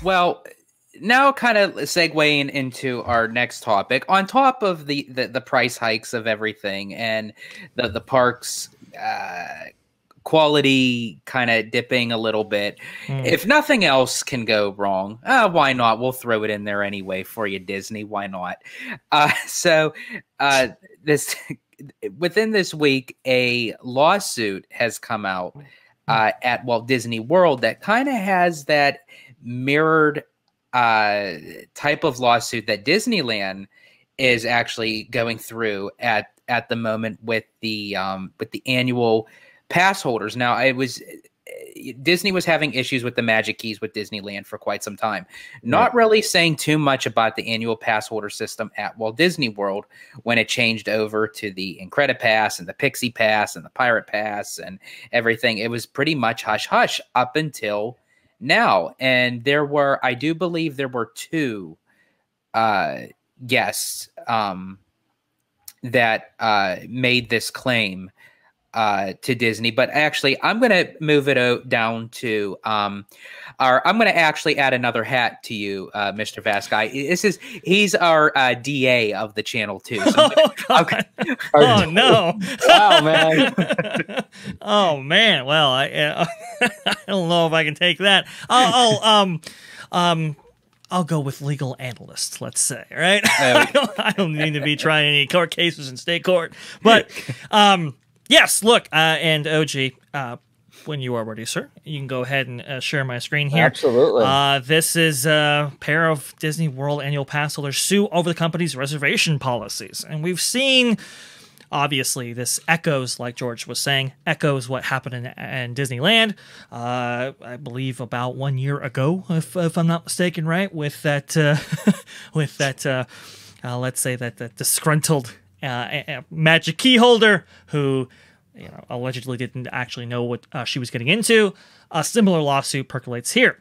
Well, now kind of segueing into our next topic, on top of the price hikes of everything and the parks quality kind of dipping a little bit, if nothing else can go wrong, why not? We'll throw it in there anyway for you, Disney. Why not? This within this week, a lawsuit has come out at Walt Disney World that kind of has that mirrored type of lawsuit that Disneyland is actually going through at the moment with the annual pass holders. Now, Disney was having issues with the Magic Keys with Disneyland for quite some time. Not really saying too much about the annual pass holder system at Walt Disney World when it changed over to the Incredipass and the Pixie Pass and the Pirate Pass and everything. It was pretty much hush-hush up until now. And I do believe there were two guests that made this claim to Disney, but actually I'm going to move it down to I'm going to actually add another hat to you, Mr. Vaskai. He's our DA of the channel too. So oh no! Wow, man. Oh man. Well, I don't know if I can take that. I'll go with legal analyst, let's say, right? I don't need to be trying any court cases in state court, but yes, look, and OG, when you are ready, sir, you can go ahead and share my screen here. Absolutely. This is a pair of Disney World annual pass holders sue over the company's reservation policies. And we've seen, obviously, this echoes, like George was saying, echoes what happened in Disneyland, I believe about 1 year ago, if I'm not mistaken, right? With that, let's say that disgruntled Magic Key holder who, allegedly didn't actually know what she was getting into. A similar lawsuit percolates here.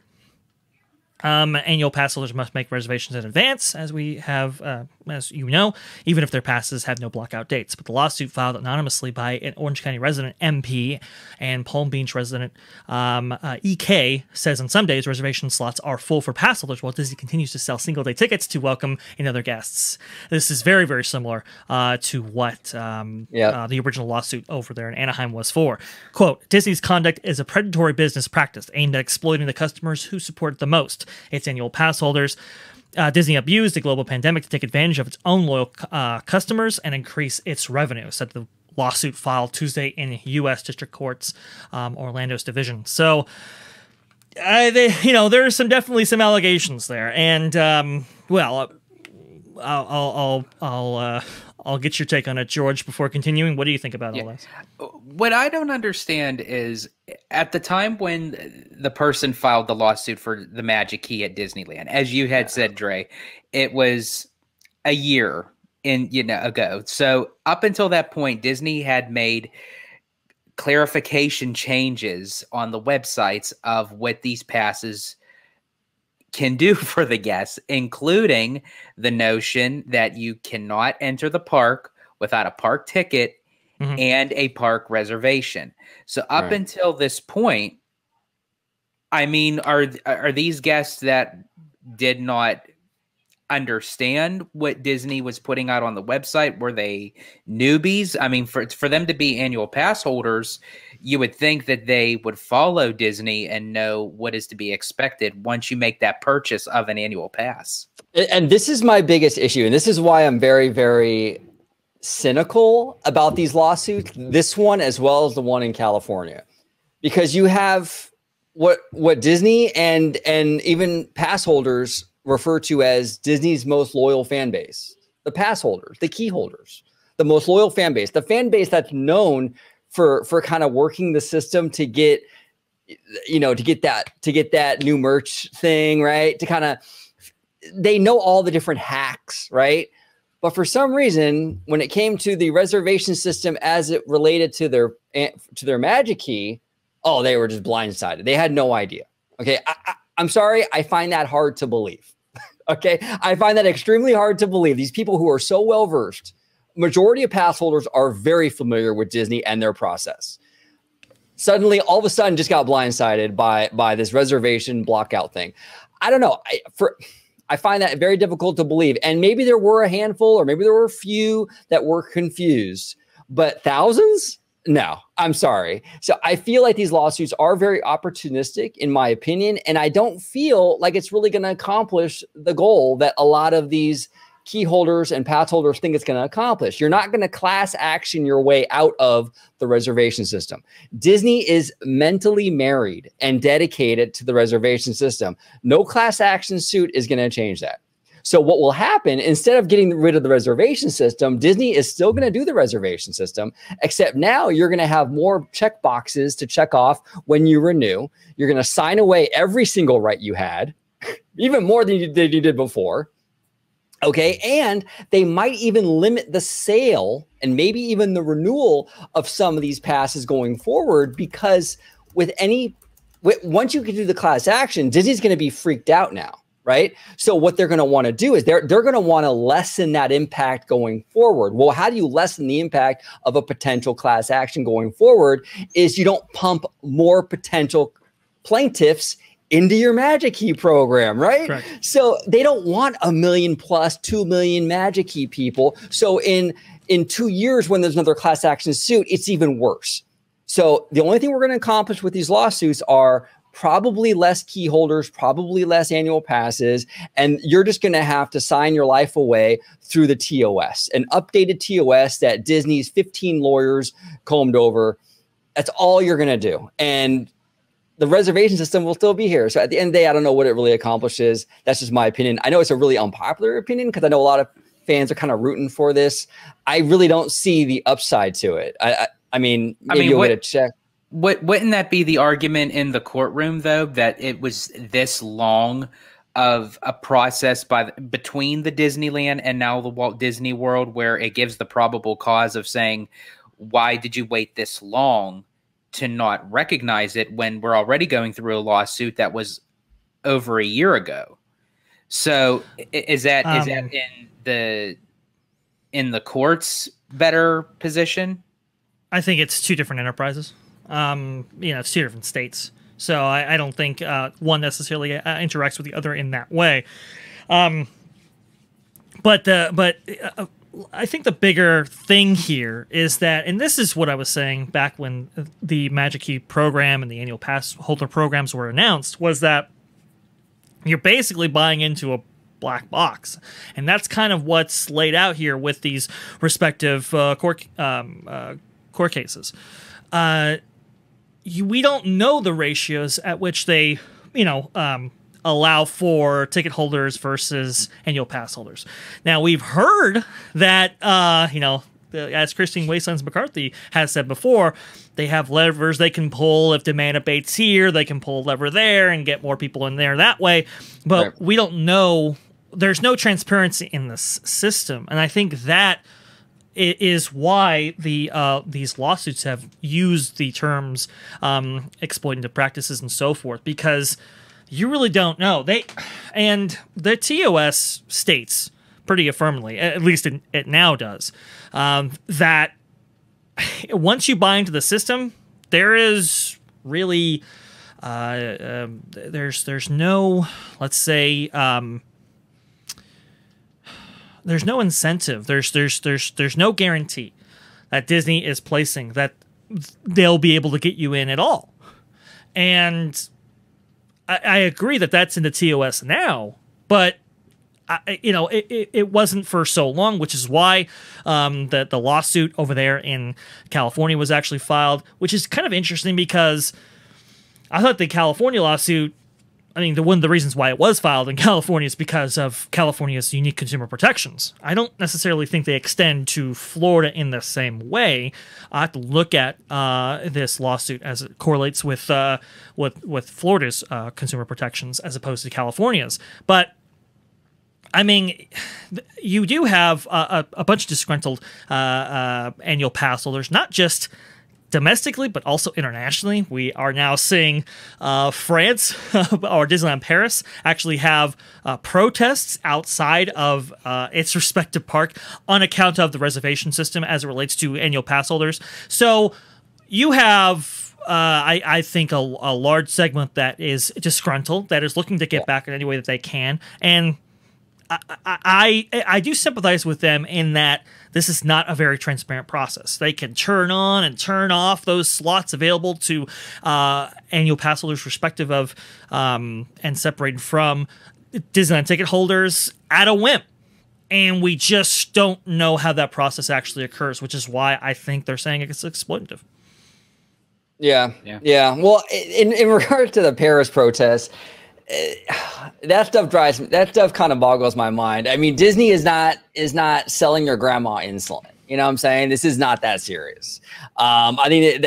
Annual pass holders must make reservations in advance, as we have, as you know, even if their passes have no blockout dates. But the lawsuit filed anonymously by an Orange County resident, MP, and Palm Beach resident, EK, says on some days reservation slots are full for pass holders while Disney continues to sell single-day tickets to welcome in other guests. This is very, very similar to what the original lawsuit over there in Anaheim was for. Quote, Disney's conduct is a predatory business practice aimed at exploiting the customers who support it the most. Its annual pass holders. Disney abused the global pandemic to take advantage of its own loyal customers and increase its revenue, said the lawsuit filed Tuesday in U.S. District Court's Orlando's division. So, there's definitely some allegations there, and I'll get your take on it, George, before continuing. What do you think about all this? What I don't understand is, at the time when the person filed the lawsuit for the Magic Key at Disneyland, as you had said, Dre, it was a year ago. So up until that point, Disney had made clarification changes on the websites of what these passes can do for the guests, including the notion that you cannot enter the park without a park ticket and a park reservation. So up until this point, I mean, are these guests that did not understand what Disney was putting out on the website? Were they newbies? I mean, for them to be annual pass holders, you would think that they would follow Disney and know what is to be expected once you make that purchase of an annual pass. And this is my biggest issue, and this is why I'm very, very cynical about these lawsuits, this one as well as the one in California, because you have what Disney and even pass holders refer to as Disney's most loyal fan base, the pass holders, the key holders, the most loyal fan base, the fan base that's known for kind of working the system to get, to get that new merch thing, right? To kind of, they know all the different hacks, right? But for some reason, when it came to the reservation system as it related to their Magic Key, oh, they were just blindsided. They had no idea. Okay, I'm sorry. I find that hard to believe. Okay, I find that extremely hard to believe. These people who are so well versed, majority of pass holders are very familiar with Disney and their process. Suddenly, all of a sudden, just got blindsided by this reservation blockout thing. I don't know. I find that very difficult to believe. And maybe there were a handful, or maybe there were a few that were confused, but thousands? No, I'm sorry. So I feel like these lawsuits are very opportunistic, in my opinion, and I don't feel like it's really going to accomplish the goal that a lot of these key holders and pass holders think it's going to accomplish. You're not going to class action your way out of the reservation system. Disney is mentally married and dedicated to the reservation system. No class action suit is going to change that. So what will happen, instead of getting rid of the reservation system, Disney is still going to do the reservation system, except now you're going to have more check boxes to check off when you renew. You're going to sign away every single right you had, even more than you did before. Okay, and they might even limit the sale and maybe even the renewal of some of these passes going forward, because once you can do the class action, Disney's going to be freaked out now. Right. So what they're going to want to do is they're going to want to lessen that impact going forward. Well, how do you lessen the impact of a potential class action going forward? Is you don't pump more potential plaintiffs into your Magic Key program, right? Correct. So they don't want 1 million plus 2 million Magic Key people. So in 2 years, when there's another class action suit, it's even worse. So the only thing we're going to accomplish with these lawsuits are probably less key holders, probably less annual passes, and you're just going to have to sign your life away through the TOS, an updated TOS that Disney's 15 lawyers combed over. That's all you're going to do. And the reservation system will still be here. So at the end of the day, I don't know what it really accomplishes. That's just my opinion. I know it's a really unpopular opinion because I know a lot of fans are kind of rooting for this. I really don't see the upside to it. I mean, you'll get a check. Wouldn't that be the argument in the courtroom, though, that it was this long of a process between the Disneyland and now the Walt Disney World, where it gives the probable cause of saying, why did you wait this long to not recognize it when we're already going through a lawsuit that was over a year ago? So is that in the court's better position? I think it's two different enterprises. It's two different states. So I don't think one necessarily interacts with the other in that way. But I think the bigger thing here is that, and this is what I was saying back when the Magic Key program and the annual pass holder programs were announced, was that you're basically buying into a black box. And that's kind of what's laid out here with these respective court cases. We don't know the ratios at which they, allow for ticket holders versus annual pass holders. Now, we've heard that, as Christine Wastelands McCarthy has said before, they have levers they can pull. If demand abates here, they can pull a lever there and get more people in there that way. But right. We don't know. There's no transparency in this system. And I think that is why these lawsuits have used the terms exploitative practices and so forth, because you really don't know. And the TOS states pretty affirmingly, at least it now does, that once you buy into the system, there is really there's no, let's say, there's no incentive. There's no guarantee that Disney is placing that they'll be able to get you in at all. And I agree that that's in the TOS now, but it wasn't for so long, which is why the lawsuit over there in California was actually filed, which is kind of interesting because I thought the California lawsuit, one of the reasons why it was filed in California is because of California's unique consumer protections. I don't necessarily think they extend to Florida in the same way. I have to look at this lawsuit as it correlates with Florida's consumer protections as opposed to California's. But I mean, you do have a bunch of disgruntled annual pass holders, not just domestically, but also internationally. We are now seeing France or Disneyland Paris actually have protests outside of its respective park on account of the reservation system as it relates to annual pass holders. So you have, I think, a large segment that is disgruntled, that is looking to get back in any way that they can. And I do sympathize with them in that this is not a very transparent process. They can turn on and turn off those slots available to annual pass holders, respective of and separated from Disneyland ticket holders at a whim. And we just don't know how that process actually occurs, which is why I think they're saying it's exploitative. Yeah. Well, in regard to the Paris protests, that stuff kind of boggles my mind. I mean, Disney is not selling your grandma insulin. You know what I'm saying? This is not that serious. I think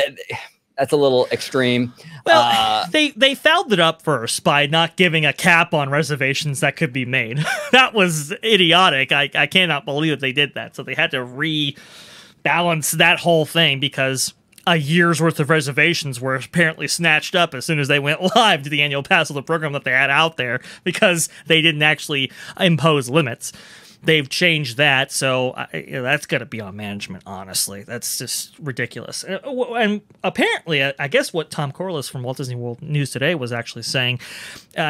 that's a little extreme. Well, they fouled it up first by not giving a cap on reservations that could be made. That was idiotic. I cannot believe that they did that. So they had to rebalance that whole thing because a year's worth of reservations were apparently snatched up as soon as they went live to the annual pass holder program that they had out there because they didn't actually impose limits. They've changed that, so that's got to be on management, honestly. That's just ridiculous. And apparently, I guess what Tom Corliss from Walt Disney World News Today was actually saying,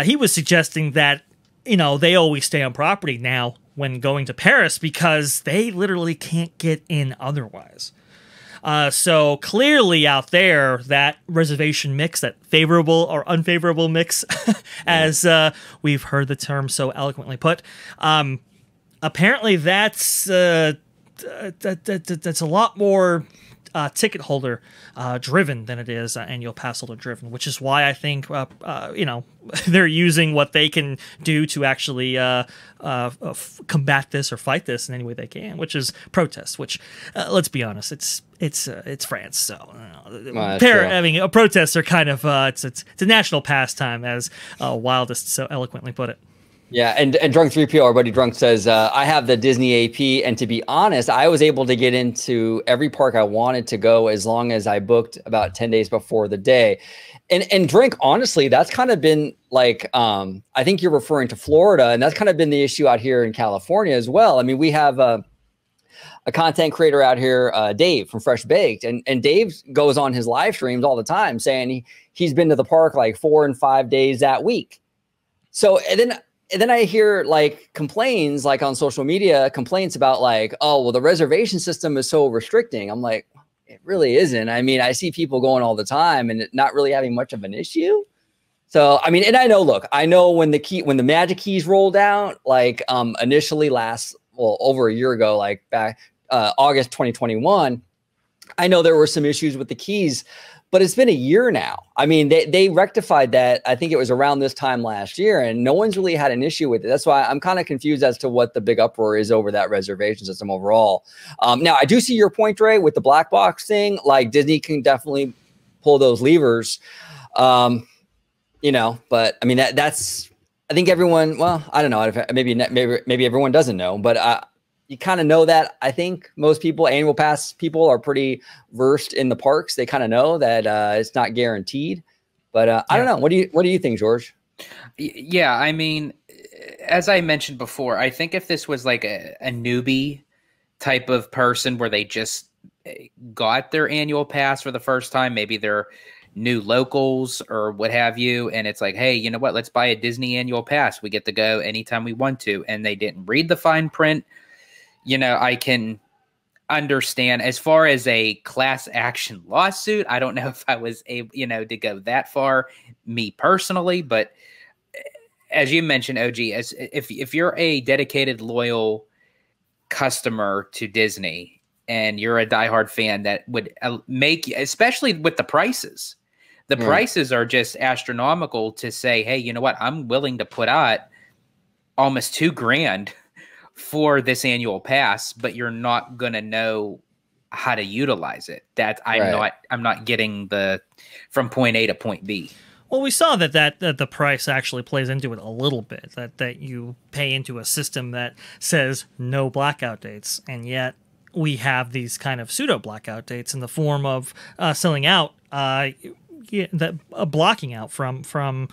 he was suggesting that, they always stay on property now when going to Paris because they literally can't get in otherwise. So clearly out there, that reservation mix, that favorable or unfavorable mix, as we've heard the term so eloquently put, apparently that's a lot more ticket holder driven than it is annual pass holder driven, which is why I think they're using what they can do to actually combat this or fight this in any way they can, which is protests. Which let's be honest, it's France, so protests are kind of it's a national pastime, as Wildest so eloquently put it. Yeah, and Drunk 3PO, our buddy Drunk, says, I have the Disney AP, and to be honest, I was able to get into every park I wanted to go as long as I booked about 10 days before the day. And Drink, honestly, that's kind of been like, I think you're referring to Florida, and that's kind of been the issue out here in California as well. I mean, we have a content creator out here, Dave from Fresh Baked, and Dave goes on his live streams all the time saying he's been to the park like 4 and 5 days that week. So, and then I hear like complaints, like on social media, complaints about like, oh, well, the reservation system is so restricting. I'm like, it really isn't. I mean, I see people going all the time and not really having much of an issue. So, I mean, and I know when the Magic Keys rolled out, like initially over a year ago, like back August 2021, I know there were some issues with the keys, but it's been a year now. I mean, they rectified that. I think it was around this time last year, and no one's really had an issue with it. That's why I'm kind of confused as to what the big uproar is over that reservation system overall. Now, I do see your point, Dre, with the black box thing. Like Disney can definitely pull those levers, but I mean that's. I think everyone. Well, I don't know. Maybe everyone doesn't know, but you kind of know that. I think most people, annual pass people, are pretty versed in the parks. They kind of know that it's not guaranteed. But I don't know. What do you think, George? Yeah, I mean, as I mentioned before, I think if this was like a newbie type of person where they just got their annual pass for the first time, maybe they're new locals or what have you, and it's like, hey, you know what? Let's buy a Disney annual pass. We get to go anytime we want to, and they didn't read the fine print. I can understand as far as a class action lawsuit. I don't know if I was able, to go that far, me personally, but as you mentioned, OG, if you're a dedicated, loyal customer to Disney and you're a diehard fan, that would make, especially with the prices, prices are just astronomical to say, hey, you know what? I'm willing to put out almost $2,000 for this annual pass, but you're not going to know how to utilize it. That I'm not getting from point A to point B. Well, we saw that the price actually plays into it a little bit. That you pay into a system that says no blackout dates, and yet we have these kind of pseudo blackout dates in the form of selling out, blocking out from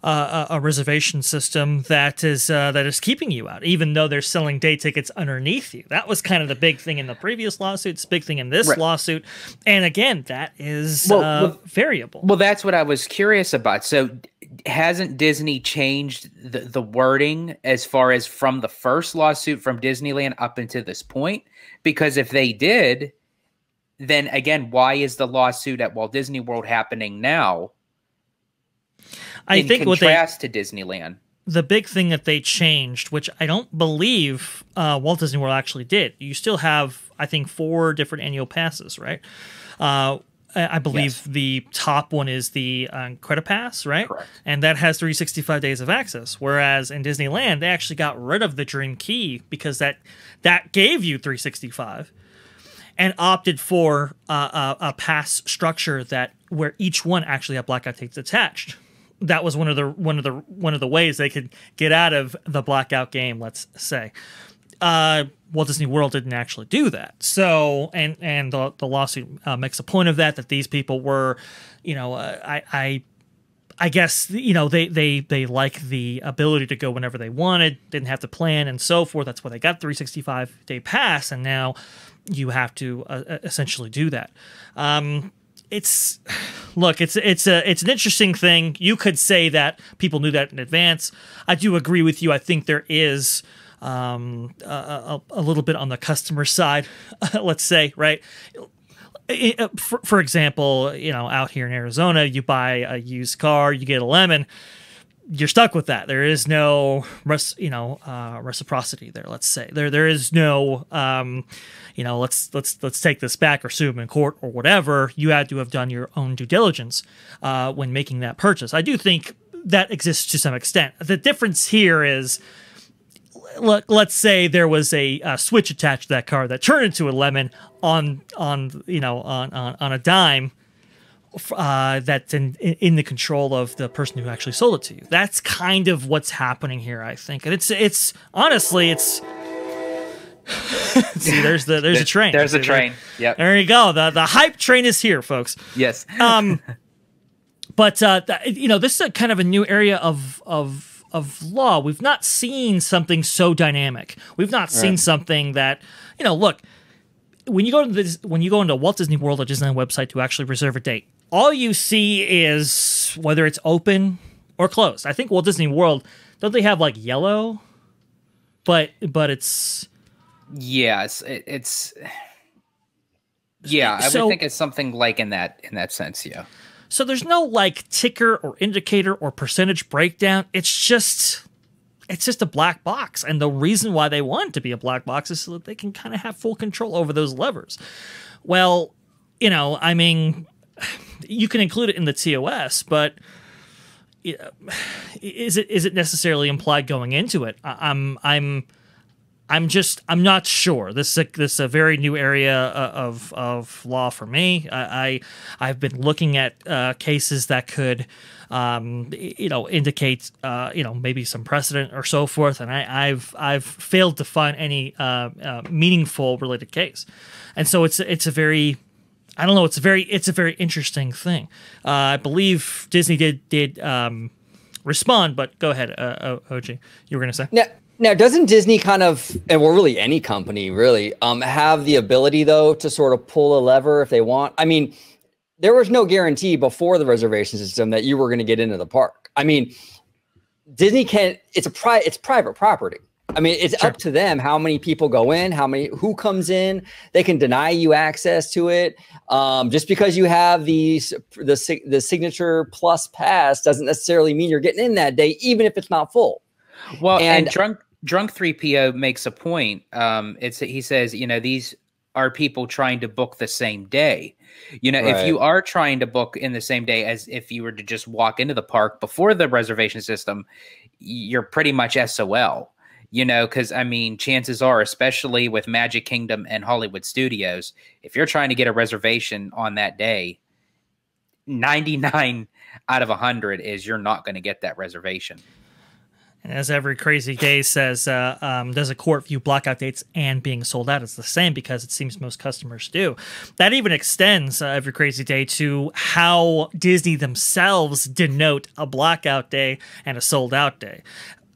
a reservation system that is keeping you out, even though they're selling day tickets underneath you. That was kind of the big thing in the previous lawsuits, big thing in this lawsuit, and again, that is variable. Well, that's what I was curious about. So, hasn't Disney changed the wording as far as from the first lawsuit from Disneyland up until this point? Because if they did, then again, why is the lawsuit at Walt Disney World happening now? I think contrast to Disneyland, the big thing that they changed, which I don't believe Walt Disney World actually did. You still have, I think, 4 different annual passes, right? I believe the top one is the Credit Pass, right? Correct. And that has 365 days of access. Whereas in Disneyland, they actually got rid of the Dream Key because that gave you 365, and opted for a pass structure where each one actually had blackout dates attached. That was one of the ways they could get out of the blackout game, let's say. Walt Disney World didn't actually do that. So, and the lawsuit makes a point of that these people were, I guess, they like the ability to go whenever they wanted, didn't have to plan and so forth. That's why they got 365-day pass, and now you have to essentially do that. It's an interesting thing. You could say that people knew that in advance. I do agree with you. I think there is a little bit on the customer side, let's say, right? For example, out here in Arizona, you buy a used car, you get a lemon, you're stuck with that. There is no reciprocity there. Let's say there is no let's take this back or sue them in court or whatever. You had to have done your own due diligence when making that purchase. I do think that exists to some extent. The difference here is, let's say there was a switch attached to that car that turned into a lemon on a dime. That's in the control of the person who actually sold it to you. That's kind of what's happening here, I think, and it's honestly. See, there's a train. There's a train. Yep. There you go. The hype train is here, folks. Yes. But this is a kind of a new area of law. We've not seen something so dynamic. We've not seen something that, look, when you go into Walt Disney World or Disneyland website to actually reserve a date, all you see is whether it's open or closed. I think Walt Disney World, don't they have like yellow? But it's yes, it's yeah. I would think it's something like in that sense, yeah. So there's no like ticker or indicator or percentage breakdown. It's just a black box. And the reason why they want it to be a black box is so that they can kind of have full control over those levers. Well, I mean, you can include it in the TOS, but is it necessarily implied going into it? I'm not sure. This is a very new area of law for me. I've been looking at cases that could, indicate, maybe some precedent or so forth, and I've failed to find any meaningful related case. And so it's a very, I don't know. It's a very interesting thing. I believe Disney did respond, but go ahead, OG. You were going to say? Now, doesn't Disney kind of, and well, really any company really, have the ability though to sort of pull a lever if they want? I mean, there was no guarantee before the reservation system that you were going to get into the park. I mean, Disney can't. It's private property. I mean, it's up to them how many people go in, who comes in. They can deny you access to it. Just because you have the Signature Plus pass doesn't necessarily mean you're getting in that day, even if it's not full. Well, and Drunk 3PO makes a point. He says, these are people trying to book the same day. If you are trying to book in the same day as if you were to just walk into the park before the reservation system, you're pretty much SOL. Because I mean, chances are, especially with Magic Kingdom and Hollywood Studios, if you're trying to get a reservation on that day, 99 out of 100 is you're not going to get that reservation. And as Every Crazy Day says, does a court view blackout dates and being sold out? It's the same because it seems most customers do. That even extends Every Crazy Day to how Disney themselves denote a blackout day and a sold out day.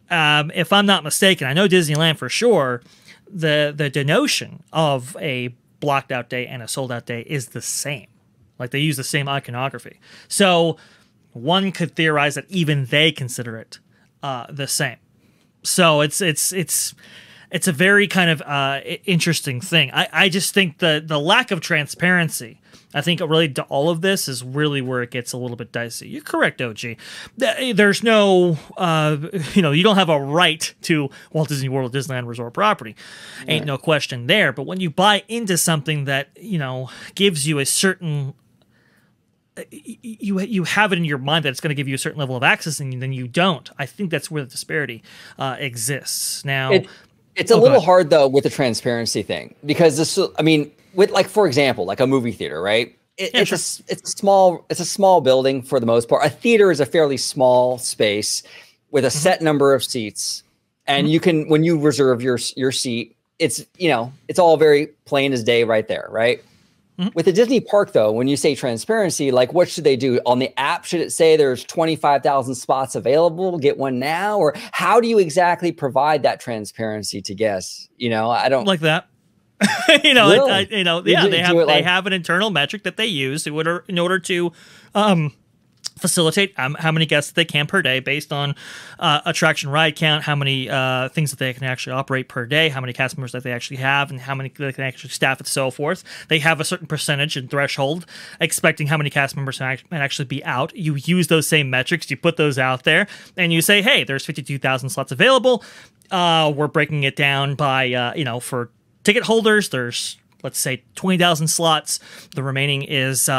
If I'm not mistaken, I know Disneyland for sure, the denotion of a blocked out day and a sold out day is the same. Like they use the same iconography. So one could theorize that even they consider it the same. So it's a very kind of interesting thing. I just think the lack of transparency, I think related to all of this, is really where it gets a little bit dicey. You're correct, OG. There's no, you don't have a right to Walt Disney World or Disneyland Resort property. Ain't no question there. But when you buy into something that, gives you a certain, you have it in your mind that it's going to give you a certain level of access, and then you don't. I think that's where the disparity exists. Now, it's a little hard though with the transparency thing, because this, with, like, for example, like a movie theater, right? It's a small building for the most part. A theater is a fairly small space with a set number of seats, and you can, when you reserve your seat, it's it's all very plain as day right there, right? With a Disney park, though, when you say transparency, like, what should they do? On the app, should it say there's 25,000 spots available, get one now? Or how do you exactly provide that transparency to guests? I don't like that. Really? They have an internal metric that they use in order to facilitate how many guests they can per day based on attraction ride count, how many things that they can actually operate per day, how many cast members that they actually have, and how many they can actually staff and so forth. They have a certain percentage and threshold expecting how many cast members might actually be out. You use those same metrics, you put those out there, and you say, hey, there's 52,000 slots available. We're breaking it down by, for ticket holders, there's, let's say, 20,000 slots. The remaining is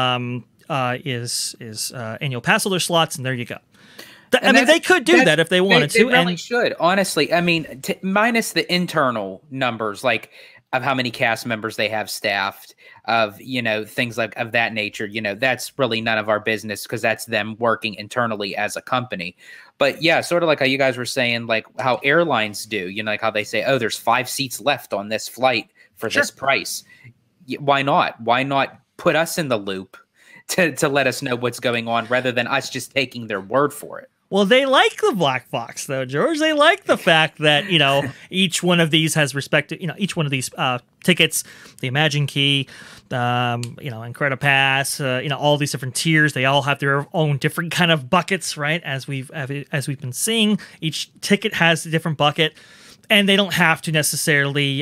annual pass holder slots, and there you go. They could do that if they wanted to. They really should, honestly. Minus the internal numbers, like of how many cast members they have staffed, of things like of that nature. That's really none of our business, because that's them working internally as a company. But yeah, sort of like how you guys were saying, like how airlines do. Like how they say, oh, there's 5 seats left on this flight for this price. Why not? Why not put us in the loop to let us know what's going on, rather than us just taking their word for it? Well, they like the black box, though, George. They like the fact that, each one of these has respected, each one of these tickets, the Imagine Key, Incredipass, all these different tiers. They all have their own different kind of buckets, right? As we've been seeing, each ticket has a different bucket, and they don't have to necessarily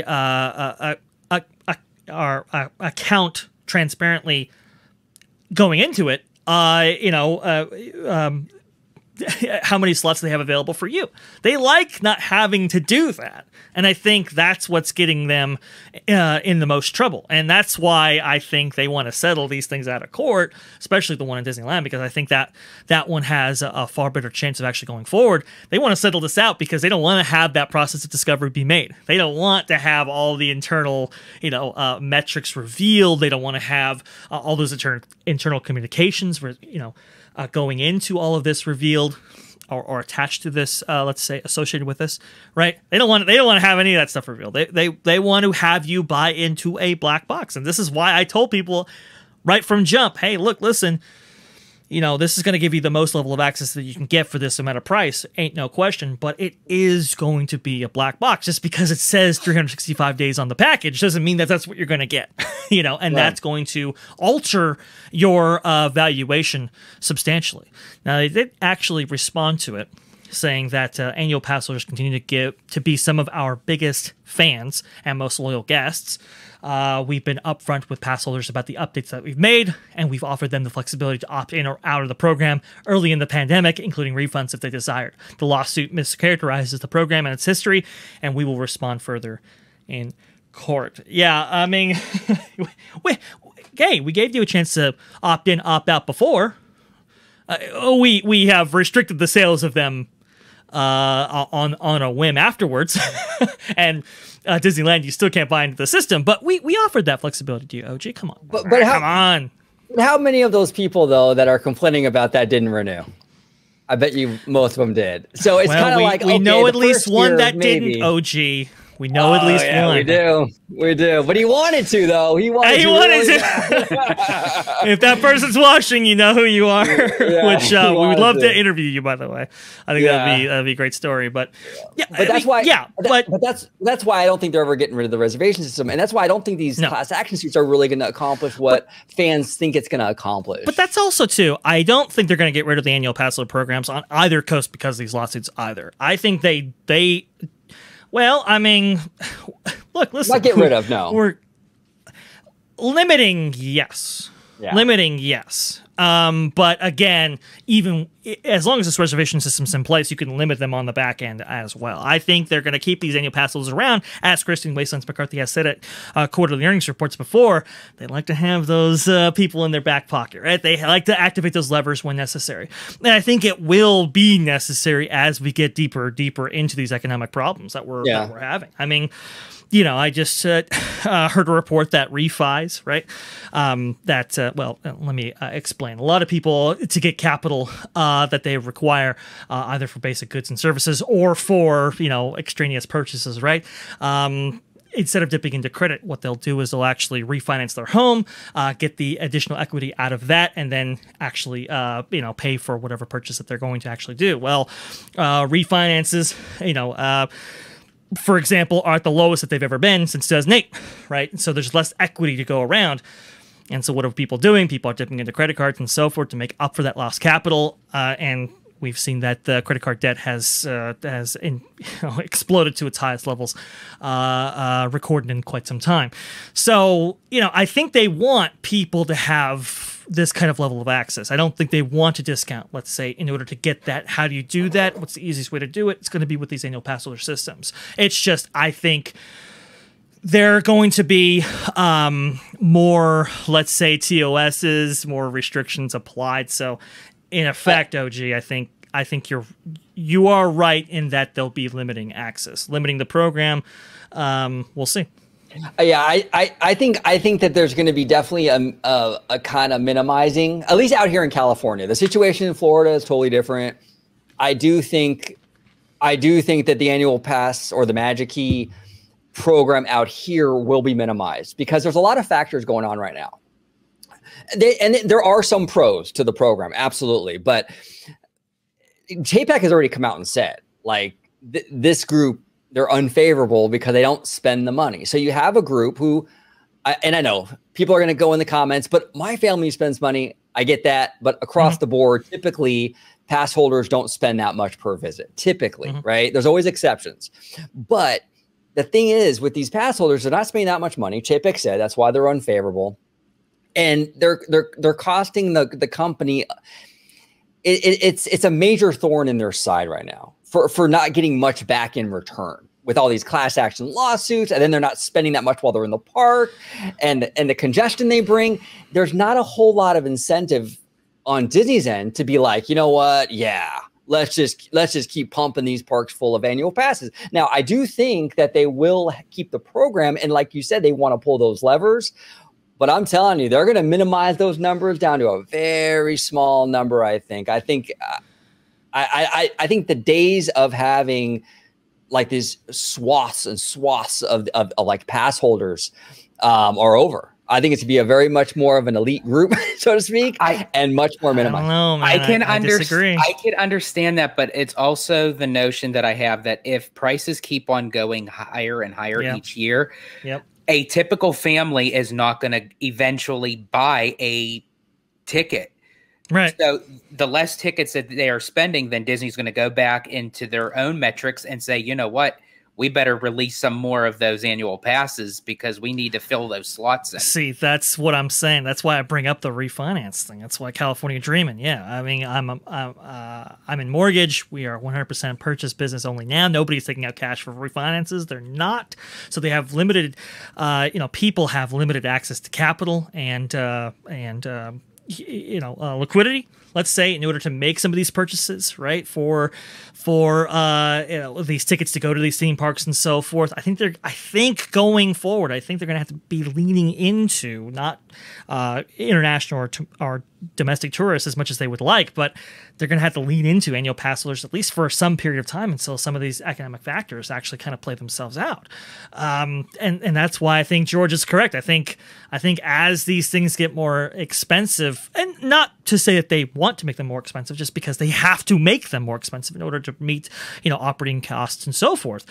account transparently going into it, how many slots they have available for you. They like not having to do that. And I think that's what's getting them in the most trouble. And that's why I think they want to settle these things out of court, especially the one in Disneyland, because I think that one has a far better chance of actually going forward. They want to settle this out because they don't want to have that process of discovery be made. They don't want to have all the internal, metrics revealed. They don't want to have all those internal communications going into all of this revealed or attached to this, let's say associated with this, right? They don't want to have any of that stuff revealed. They want to have you buy into a black box. And this is why I told people right from jump, hey, look, listen, this is going to give you the most level of access that you can get for this amount of price. Ain't no question, but it is going to be a black box. Just because it says 365 days on the package doesn't mean that that's what you're going to get, and that's going to alter your valuation substantially. Now, they did actually respond to it, saying that annual pass holders continue to be some of our biggest fans and most loyal guests. We've been upfront with pass holders about the updates that we've made, and we've offered them the flexibility to opt in or out of the program early in the pandemic, including refunds if they desired. The lawsuit mischaracterizes the program and its history, and we will respond further in court. Yeah, we gave you a chance to opt in, opt out before. We have restricted the sales of them on a whim afterwards, and Disneyland, you still can't buy into the system. But we offered that flexibility to you, OG. Come on, but come on. How many of those people, though, that are complaining about that didn't renew? I bet you most of them did. So it's kind of like, we okay, know at least one year, that maybe. didn't, OG. We know at least one. We do. But he wanted to, though. He wanted to. If that person's watching, you know who you are. Yeah, Which we would love to interview you, by the way. I think that'd be a great story. But yeah, but that's why. Yeah, but that's why I don't think they're ever getting rid of the reservation system, and that's why I don't think these class action suits are really going to accomplish what fans think it's going to accomplish. But that's also too. I don't think they're going to get rid of the annual pass holder programs on either coast because of these lawsuits either. I think they. Well, I mean, look, listen. Not get rid of, no. We're limiting, yes. Yeah. Limiting, yes. But again, even as long as this reservation system's in place, you can limit them on the back end as well. I think they're going to keep these annual pass holders around. As Christine Wastelands McCarthy has said at quarterly earnings reports before, they like to have those people in their back pocket, right? They like to activate those levers when necessary. And I think it will be necessary as we get deeper into these economic problems that we're having. I mean, you know, I just heard a report that refis, right? Let me explain. A lot of people, to get capital that they require, either for basic goods and services or for, you know, extraneous purchases, right? Instead of dipping into credit, what they'll do is they'll actually refinance their home, get the additional equity out of that, and then actually, pay for whatever purchase that they're going to actually do. Well, refinances, for example, are at the lowest that they've ever been since 2008, right? So there's less equity to go around. And so what are people doing? People are dipping into credit cards and so forth to make up for that lost capital. And we've seen that the credit card debt has exploded to its highest levels recorded in quite some time. So, you know, I think they want people to have this kind of level of access. I don't think they want to discount, let's say, in order to get that. How do you do that? What's the easiest way to do it? It's going to be with these annual pass holder systems. It's just, I think there are going to be more, let's say, TOSs, more restrictions applied. So in effect, OG, I think you are right in that they'll be limiting access, limiting the program. We'll see. Yeah, I think that there's going to be definitely a kind of minimizing, at least out here in California. The situation in Florida is totally different. I do think that the annual pass or the Magic Key program out here will be minimized because there's a lot of factors going on right now. There are some pros to the program, absolutely, but JPEG has already come out and said, like, this group, they're unfavorable because they don't spend the money. So you have a group who, and I know people are going to go in the comments, but my family spends money. I get that. But across the board, typically pass holders don't spend that much per visit, typically, right? There's always exceptions. But the thing is, with these pass holders, they're not spending that much money. Chapek said that's why they're unfavorable. And they're costing the company. It's a major thorn in their side right now for not getting much back in return with all these class action lawsuits, and then they're not spending that much while they're in the park, and the congestion they bring. There's not a whole lot of incentive on Disney's end to be like, you know what? Yeah, let's just keep pumping these parks full of annual passes. Now, I do think that they will keep the program, and like you said, they want to pull those levers. But I'm telling you, they're going to minimize those numbers down to a very small number. I think the days of having like these swaths and swaths of like pass holders are over. I think it's to be a very much more of an elite group, so to speak, and much more minimized. I don't know, man. I disagree. I can understand that, but it's also the notion that I have that if prices keep on going higher and higher each year, a typical family is not going to eventually buy a ticket. Right. So the less tickets that they are spending, then Disney's going to go back into their own metrics and say, you know what? We better release some more of those annual passes because we need to fill those slots in. See, that's what I'm saying. That's why I bring up the refinance thing. That's why California Dreaming. Yeah, I mean, I'm in mortgage. We are 100% purchase business only now. Nobody's taking out cash for refinances. They're not. So they have limited. People have limited access to capital, and liquidity, let's say, in order to make some of these purchases, right, for these tickets to go to these theme parks and so forth. I think going forward, I think they're going to have to be leaning into not international or domestic tourists as much as they would like, but they're going to have to lean into annual pass holders at least for some period of time until some of these economic factors actually kind of play themselves out. And that's why I think George is correct. I think as these things get more expensive, and not to say that they want to make them more expensive, just because they have to make them more expensive in order to meet, operating costs and so forth.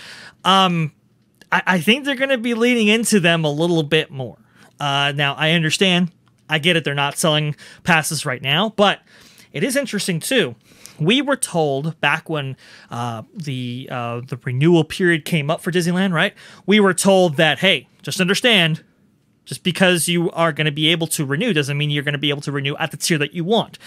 I think they're going to be leaning into them a little bit more. Now, I understand. I get it. They're not selling passes right now, but it is interesting too. We were told back when the renewal period came up for Disneyland, right? We were told that, hey, just understand, just because you are going to be able to renew doesn't mean you're going to be able to renew at the tier that you want.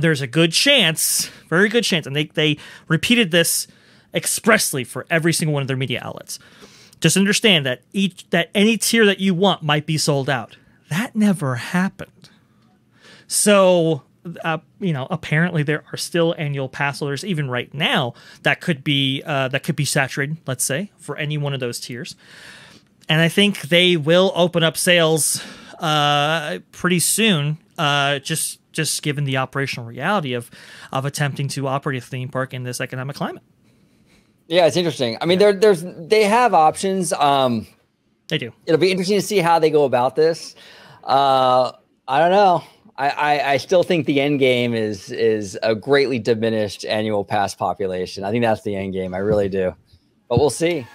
There's a good chance, very good chance, and they repeated this expressly for every single one of their media outlets. Just understand that any tier that you want might be sold out. That never happened. So, apparently there are still annual pass holders even right now that could be saturated, let's say, for any one of those tiers. And I think they will open up sales pretty soon, just given the operational reality of attempting to operate a theme park in this economic climate. Yeah, it's interesting. I mean, they have options. They do. It'll be interesting to see how they go about this. I don't know. I still think the end game is a greatly diminished annual pass population. I think that's the end game. I really do. But we'll see.